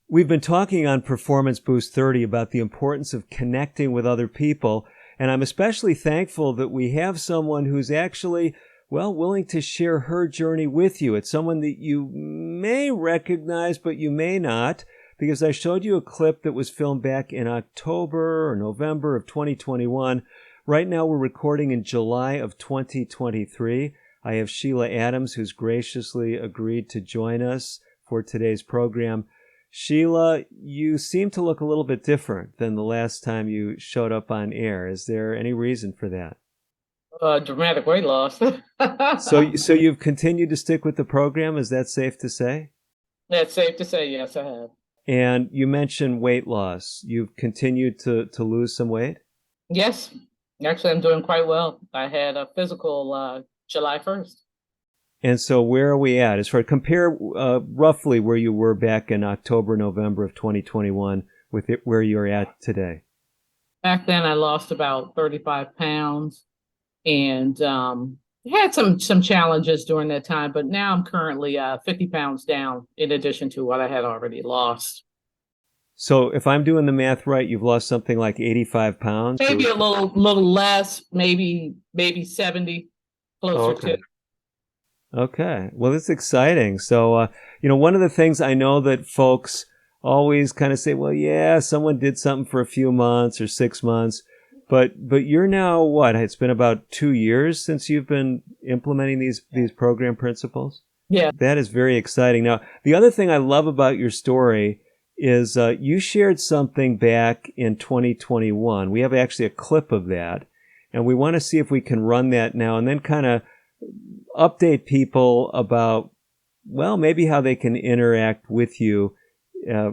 We've been talking on Performance Boost 30 about the importance of connecting with other people, and I'm especially thankful that we have someone who's actually, willing to share her journey with you. It's someone that you may recognize, but you may not, because I showed you a clip that was filmed back in October or November of 2021. Right now we're recording in July of 2023. I have Sheila Adams, who's graciously agreed to join us for today's program. Sheila, you seem to look a little bit different than the last time you showed up on air. Is there any reason for that? Dramatic weight loss. So you've continued to stick with the program, is that safe to say? That's safe to say, yes, I have. And you mentioned weight loss. You've continued to lose some weight? Yes, actually, I'm doing quite well. I had a physical July 1st. And so where are we at? As far compare roughly where you were back in October, November of 2021 with where you're at today. Back then, I lost about 35 pounds and had some challenges during that time. But now I'm currently 50 pounds down in addition to what I had already lost. So if I'm doing the math right, you've lost something like 85 pounds? Maybe a little less, maybe 70, closer to. Okay. Well, it's exciting. So, one of the things I know that folks always kind of say, well, yeah, someone did something for a few months or 6 months, but you're now what? It's been about 2 years since you've been implementing these program principles? Yeah. That is very exciting. Now, the other thing I love about your story is you shared something back in 2021. We have actually a clip of that, and we want to see if we can run that now and then kind of update people about, maybe how they can interact with you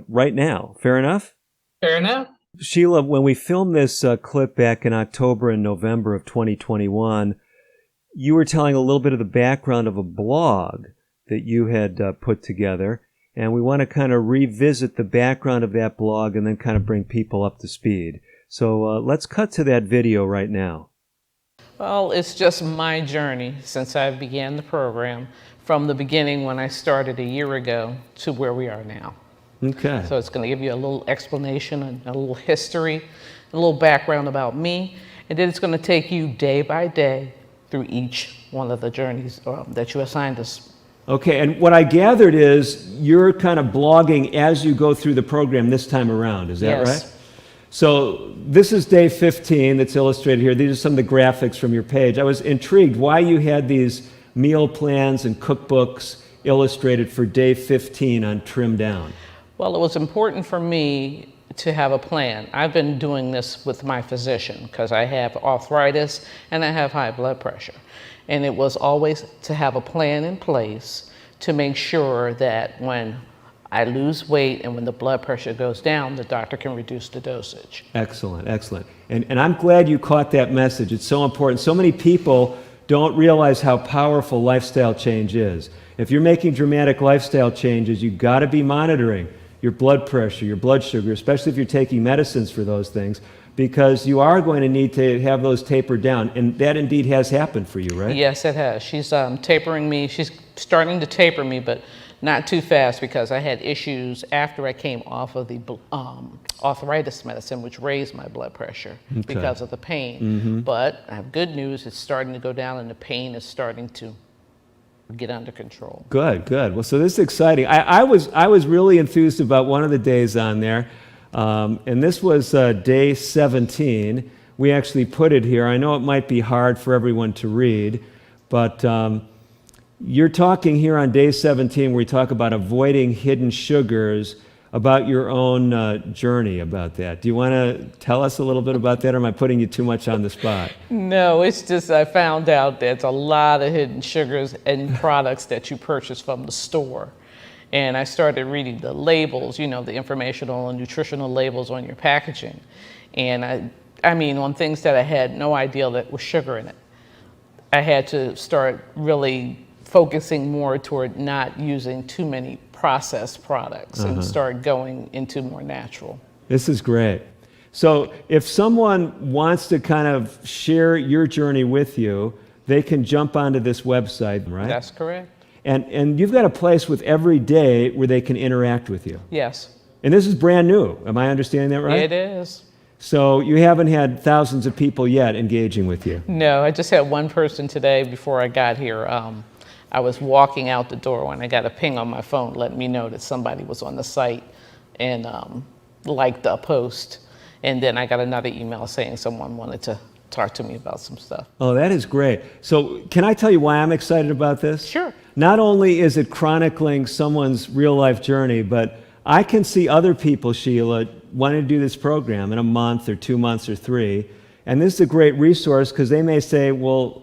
right now. Fair enough? Fair enough. Sheila, when we filmed this clip back in October and November of 2021, you were telling a little bit of the background of a blog that you had put together, and we want to kind of revisit the background of that blog and then kind of bring people up to speed. So let's cut to that video right now. Well, it's just my journey since I began the program from the beginning when I started a year ago to where we are now. Okay. So it's going to give you a little explanation and a little history, a little background about me, and then it's going to take you day by day through each one of the journeys that you assigned us. Okay, and what I gathered is you're kind of blogging as you go through the program this time around, is that Yes. right? So this is day 15 that's illustrated here. These are some of the graphics from your page. I was intrigued why you had these meal plans and cookbooks illustrated for day 15 on Trim Down. Well, it was important for me to have a plan. I've been doing this with my physician because I have arthritis and I have high blood pressure. And it was always to have a plan in place to make sure that when I lose weight and when the blood pressure goes down, the doctor can reduce the dosage. Excellent, excellent. And I'm glad you caught that message. It's so important. So many people don't realize how powerful lifestyle change is. If you're making dramatic lifestyle changes, you've got to be monitoring your blood pressure, your blood sugar, especially if you're taking medicines for those things, because you are going to need to have those tapered down. And that indeed has happened for you, right? Yes, it has. She's tapering me. She's starting to taper me, but not too fast because I had issues after I came off of the arthritis medicine, which raised my blood pressure because of the pain. Mm-hmm. But I have good news. It's starting to go down and the pain is starting to get under control. Good, good. Well, so this is exciting. I was really enthused about one of the days on there, and this was day 17. We actually put it here. I know it might be hard for everyone to read, but you're talking here on day 17 where we talk about avoiding hidden sugars, about your own journey about that. Do you want to tell us a little bit about that, or am I putting you too much on the spot? No, it's just I found out there's a lot of hidden sugars in products that you purchase from the store. And I started reading the labels, the informational and nutritional labels on your packaging. And I mean, on things that I had no idea that was sugar in it. I had to start really focusing more toward not using too many processed products and start going into more natural. This is great. So if someone wants to kind of share your journey with you, they can jump onto this website, right? That's correct. And you've got a place with every day where they can interact with you. Yes. And this is brand new. Am I understanding that right? It is. So you haven't had thousands of people yet engaging with you? No, I just had one person today before I got here. I was walking out the door when I got a ping on my phone letting me know that somebody was on the site and liked a post. And then I got another email saying someone wanted to talk to me about some stuff. Oh, that is great. So can I tell you why I'm excited about this? Sure. Not only is it chronicling someone's real life journey, but I can see other people, Sheila, wanting to do this program in a month or 2 months or 3. And this is a great resource because they may say, well,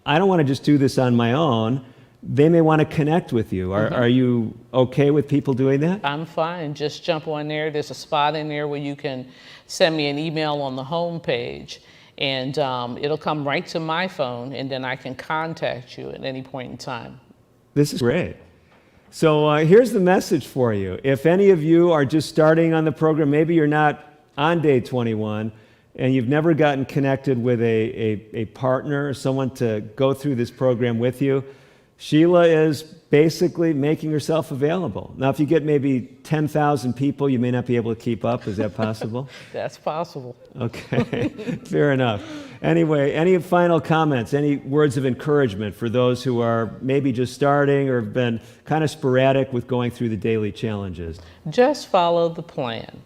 I don't want to just do this on my own. They may want to connect with you. Are you okay with people doing that? I'm fine. Just jump on there. There's a spot in there where you can send me an email on the home page, and it'll come right to my phone, and then I can contact you at any point in time. This is great. So here's the message for you. If any of you are just starting on the program, maybe you're not on day 21, and you've never gotten connected with a partner, someone to go through this program with you, Sheila is basically making herself available. Now, if you get maybe 10,000 people, you may not be able to keep up. Is that possible? That's possible. Okay, fair enough. Anyway, any final comments, any words of encouragement for those who are maybe just starting or have been kind of sporadic with going through the daily challenges? Just follow the plan.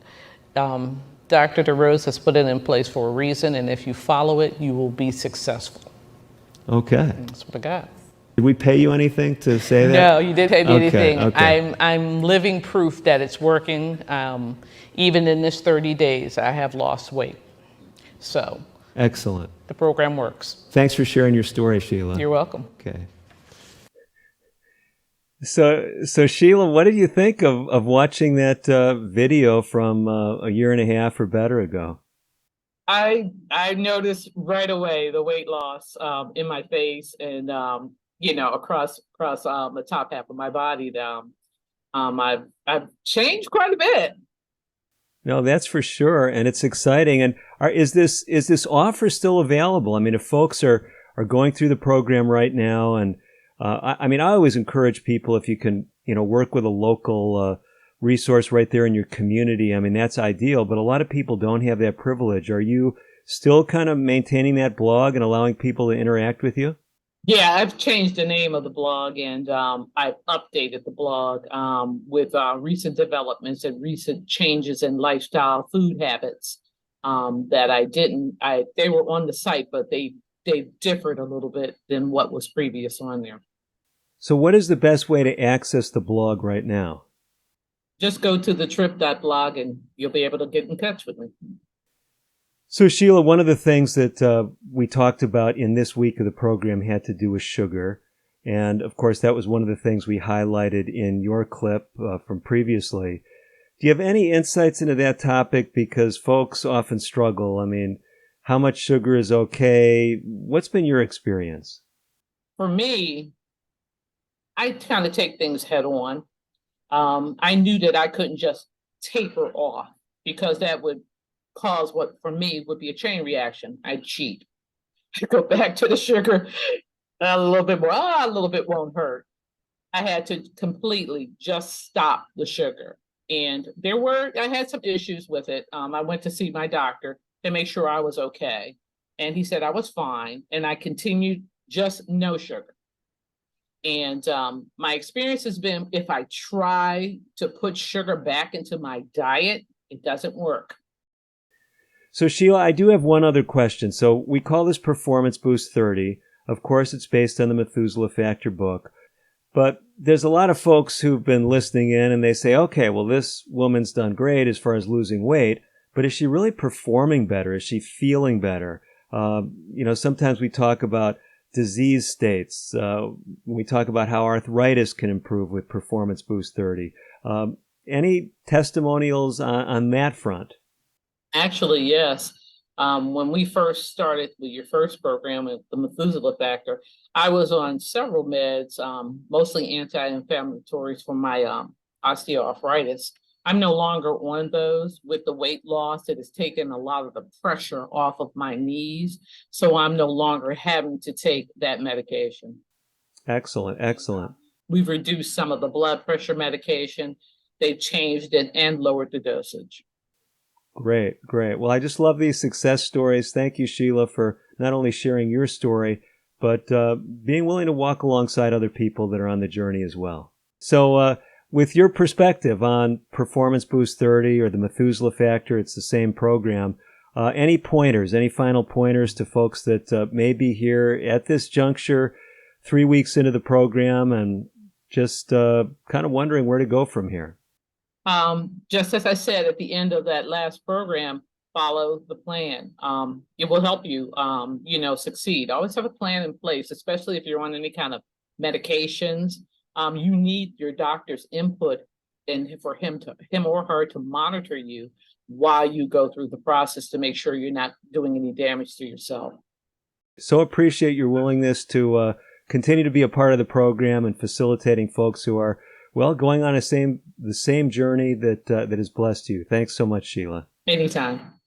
Dr. DeRose has put it in place for a reason, and if you follow it, you will be successful. Okay. That's what I got. Did we pay you anything to say that? No, you didn't pay me anything. Okay. I'm living proof that it's working. Even in this 30 days, I have lost weight. So Excellent. the program works. Thanks for sharing your story, Sheila. You're welcome. Okay. So Sheila, what did you think of watching that video from a year and a half or better ago? I noticed right away the weight loss in my face and across the top half of my body. I've changed quite a bit. No, that's for sure, and it's exciting. And is this offer still available? I mean, if folks are going through the program right now, and I always encourage people, if you can, work with a local resource right there in your community. I mean, that's ideal, but a lot of people don't have that privilege. Are you still kind of maintaining that blog and allowing people to interact with you? Yeah, I've changed the name of the blog, and I've updated the blog with recent developments and recent changes in lifestyle food habits that they were on the site, but they differed a little bit than what was previous on there. So what is the best way to access the blog right now? Just go to the trip.blog and you'll be able to get in touch with me. So Sheila, one of the things that we talked about in this week of the program had to do with sugar. And of course, that was one of the things we highlighted in your clip from previously. Do you have any insights into that topic? Because folks often struggle. I mean, how much sugar is okay? What's been your experience? For me, I kind of take things head on. I knew that I couldn't just taper off because that would cause what for me would be a chain reaction. I'd cheat. I'd go back to the sugar a little bit more. A little bit won't hurt. I had to completely just stop the sugar. And I had some issues with it. I went to see my doctor to make sure I was okay. And he said I was fine. And I continued just no sugar. And my experience has been, if I try to put sugar back into my diet, it doesn't work. So Sheila, I do have one other question. So we call this Performance Boost 30. Of course, it's based on the Methuselah Factor book. But there's a lot of folks who've been listening in and they say, okay, well, this woman's done great as far as losing weight, but is she really performing better? Is she feeling better? Sometimes we talk about disease states. We talk about how arthritis can improve with Performance Boost 30. Any testimonials on that front? Actually, yes. When we first started with your first program with the Methuselah Factor, I was on several meds, mostly anti-inflammatories for my osteoarthritis. I'm no longer on those. With the weight loss, it has taken a lot of the pressure off of my knees, so I'm no longer having to take that medication. Excellent, excellent. We've reduced some of the blood pressure medication, they've changed it and lowered the dosage. Great, great. Well, I just love these success stories. Thank you, Sheila, for not only sharing your story, but being willing to walk alongside other people that are on the journey as well. So with your perspective on Performance Boost 30 or the Methuselah Factor, it's the same program. Any pointers, any final pointers to folks that may be here at this juncture, 3 weeks into the program and just kind of wondering where to go from here? Just as I said at the end of that last program, follow the plan. It will help you, succeed. Always have a plan in place, especially if you're on any kind of medications. You need your doctor's input and for him or her to monitor you while you go through the process to make sure you're not doing any damage to yourself. So appreciate your willingness to continue to be a part of the program and facilitating folks who are, well, going on the same journey that has blessed you. Thanks so much, Sheila. Anytime.